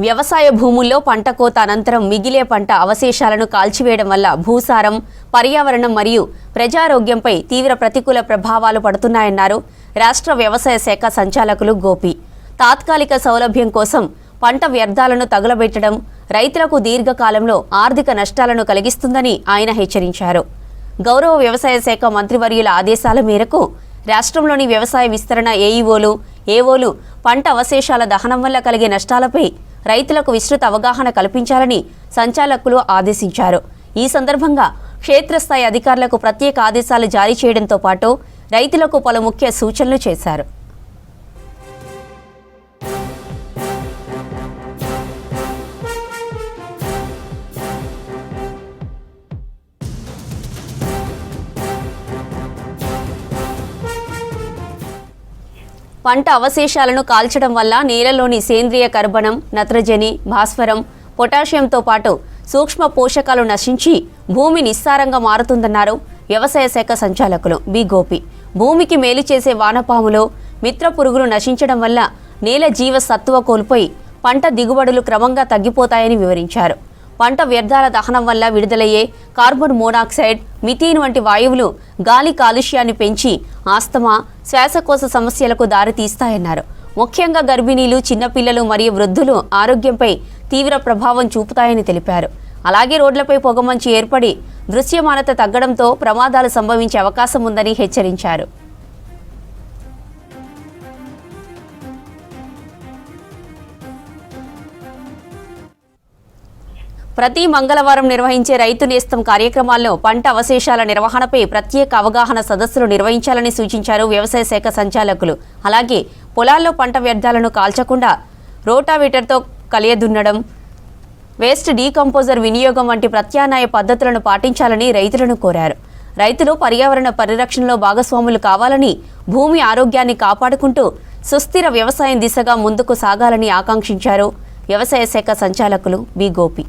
వ్యవసాయ భూముల్లో పంట కోత అనంతరం మిగిలే పంట అవశేషాలను కాల్చివేయడం వల్ల భూసారం, పర్యావరణం మరియు ప్రజారోగ్యంపై తీవ్ర ప్రతికూల ప్రభావాలు పడుతున్నాయన్నారు రాష్ట్ర వ్యవసాయ శాఖ సంచాలకులు గోపి. తాత్కాలిక సౌలభ్యం కోసం పంట వ్యర్థాలను తగులబెట్టడం రైతులకు దీర్ఘకాలంలో ఆర్థిక నష్టాలను కలిగిస్తుందని ఆయన హెచ్చరించారు. గౌరవ వ్యవసాయ శాఖ మంత్రివర్యుల ఆదేశాల మేరకు రాష్ట్రంలోని వ్యవసాయ విస్తరణ ఏఈఓలు, ఏఓలు పంట అవశేషాల దహనం వల్ల కలిగే నష్టాలపై రైతులకు విస్తృత అవగాహన కల్పించాలని సంచాలకులు ఆదేశించారు. ఈ సందర్భంగా క్షేత్రస్థాయి అధికారులకు ప్రత్యేక ఆదేశాలు జారీ చేయడంతో పాటు రైతులకు పలు ముఖ్య సూచనలు చేశారు. పంట అవశేషాలను కాల్చడం వల్ల నేలలోని సేంద్రియ కర్బనం, నత్రజని, భాస్వరం, పొటాషియంతో పాటు సూక్ష్మ పోషకాలు నశించి భూమి నిస్సారంగా మారుతుందన్నారు వ్యవసాయ శాఖ సంచాలకులు బి గోపి. భూమికి మేలు చేసే వానపాములు, మిత్ర పురుగులు నశించడం వల్ల నేల జీవ సత్తువ కోల్పోయి పంట దిగుబడులు క్రమంగా తగ్గిపోతాయని వివరించారు. పంట వ్యర్థాల దహనం వల్ల విడుదలయ్యే కార్బన్ మోనాక్సైడ్, మిథేన్ వంటి వాయువులు గాలి కాలుష్యాన్ని పెంచి ఆస్తమా, శ్వాసకోశ సమస్యలకు దారితీస్తాయన్నారు. ముఖ్యంగా గర్భిణీలు, చిన్నపిల్లలు మరియు వృద్ధులు ఆరోగ్యంపై తీవ్ర ప్రభావం చూపుతాయని తెలిపారు. అలాగే రోడ్లపై పొగమంచు ఏర్పడి దృశ్యమానత తగ్గడంతో ప్రమాదాలు సంభవించే అవకాశం ఉందని హెచ్చరించారు. ప్రతి మంగళవారం నిర్వహించే రైతు నేస్తం కార్యక్రమాల్లో పంట అవశేషాల నిర్వహణపై ప్రత్యేక అవగాహన సదస్సులు నిర్వహించాలని సూచించారు వ్యవసాయ శాఖ సంచాలకులు. అలాగే పొలాల్లో పంట వ్యర్థాలను కాల్చకుండా రోటావేటర్తో కలియదున్నడం, వేస్ట్ డీకంపోజర్ వినియోగం వంటి ప్రత్యామ్నాయ పద్ధతులను పాటించాలని రైతులను కోరారు. రైతులు పర్యావరణ పరిరక్షణలో భాగస్వాములు కావాలని, భూమి ఆరోగ్యాన్ని కాపాడుకుంటూ సుస్థిర వ్యవసాయం దిశగా ముందుకు సాగాలని ఆకాంక్షించారు వ్యవసాయ శాఖ సంచాలకులు బి గోపి.